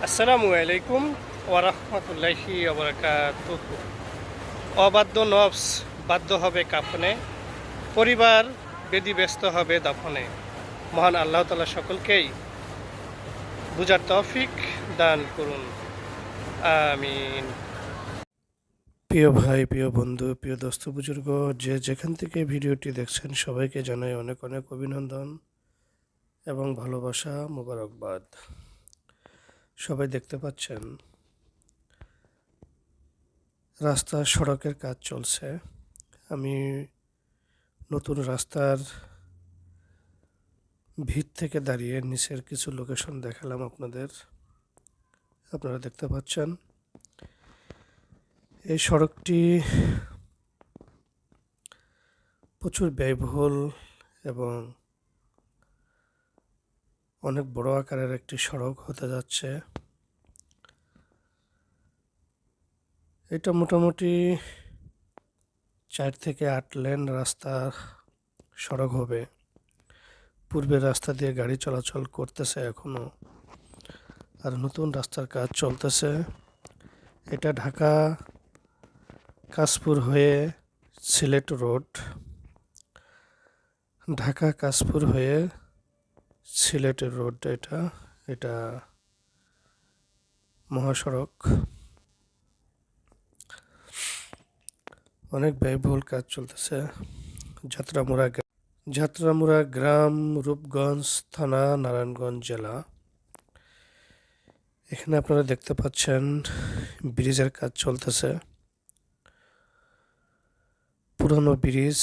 আসসালামু আলাইকুম ওয়ারাহমাতুল্লাহি ওয়াবারাকাতুহু। অবাধ্য নফস বাধ্য হবে কাফনে, পরিবার ব্যস্ত হবে দাফনে। মহান আল্লাহ তাআলা সকলকেই বুঝার তৌফিক দান করুন, আমিন। প্রিয় ভাই, প্রিয় বন্ধু, প্রিয় দোস্ত বুজুর্গ, যে যেখান থেকে ভিডিওটি দেখছেন সবাইকে জানাই অনেক অনেক অভিনন্দন এবং ভালোবাসা, মোবারকবাদ। সবাই দেখতে পাচ্ছেন রাস্তা সড়কের কাজ চলছে। আমি নতুন রাস্তার ভিত থেকে দাঁড়িয়ে নিচের কিছু লোকেশন দেখালাম আপনাদের। আপনারা দেখতে পাচ্ছেন এই সড়কটি প্রচুর ব্যয়বহুল এবং অনেক বড় আকারের একটি সড়ক হতে যাচ্ছে। এটা মোটামুটি 4 থেকে 8 লেন রাস্তা সড়ক হবে। পূর্বের রাস্তা দিয়ে গাড়ি চলাচল করতেছে এখনো, আর নতুন রাস্তার কাজ চলতেছে। এটা ঢাকা কাশপুর হয়ে সিলেট রোড, ঢাকা কাশপুর হয়ে সিলেটের রোড। এটা মহাসড়ক। অনেক ব্যয়বহুল কাজ চলতেছে। যাত্রামুড়া গ্রাম, রূপগঞ্জ থানা, নারায়ণগঞ্জ জেলা। এখানে আপনারা দেখতে পাচ্ছেন ব্রিজের কাজ চলতেছে। পুরানো ব্রিজ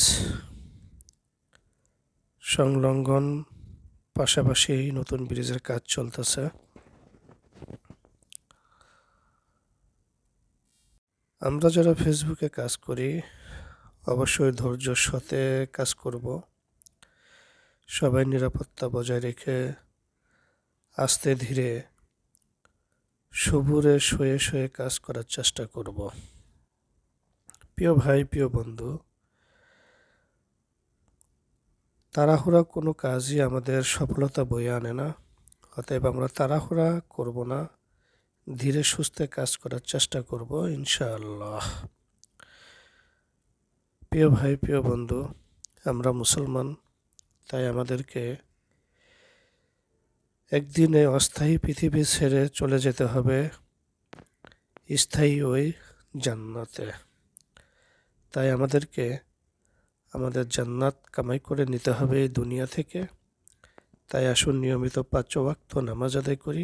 সংলগ্ন পাশাপাশি নতুন ব্রিজের কাজ চলতেছে। আমরা যারা ফেসবুকে কাজ করি অবশ্যই ধৈর্যের সাথে কাজ করব। সবাই নিরাপত্তা বজায় রেখে আস্তে ধীরে সবুরে শুয়ে শুয়ে কাজ করার চেষ্টা করব। প্রিয় ভাই, প্রিয় বন্ধু, তাড়াহুড়া কোনো কাজই আমাদের সফলতা বয়ে আনে না। অতএব আমরা তাড়াহুড়া করব না, ধীরে সুস্থে কাজ করার চেষ্টা করব ইনশাআল্লাহ। প্রিয় ভাই, প্রিয় বন্ধু, আমরা মুসলমান, তাই আমাদেরকে একদিনে অস্থায়ী পৃথিবী ছেড়ে চলে যেতে হবে স্থায়ী ওই জান্নাতে। তাই আমাদেরকে আমাদের জান্নাত কামাই করে নিতে হবে এই দুনিয়া থেকে। তাই আসুন নিয়মিত 5 ওয়াক্ত নামাজ আদায় করি।